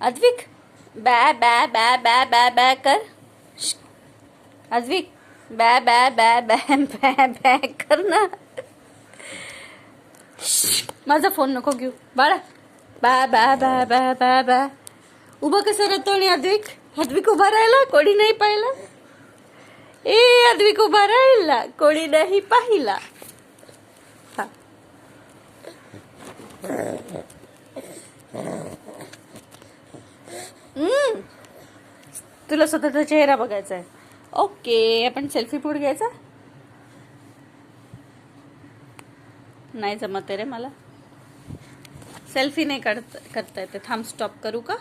अद्विक बॅ बॅ बॅ बॅ बॅ बॅ कर. अद्विक बॅ बॅ बॅ बॅ बॅ बॅ कर ना. माझा फोन नको घेऊ बाळा. बॅ बॅ बॅ बॅ बॅ बॅ. उभं कसं राहतो आणि अद्विक अद्विक उभा राहिला कोणी नाही पाहिला. ए अद्विक उभा राहिला कोणी नाही पाहिला. तुला स्वतःचा चेहरा बघायचा आहे. ओके आपण सेल्फी मोड घ्यायचा. नाही जमत रे मला सेल्फी नाही करता येते. थांब स्टॉप करू का.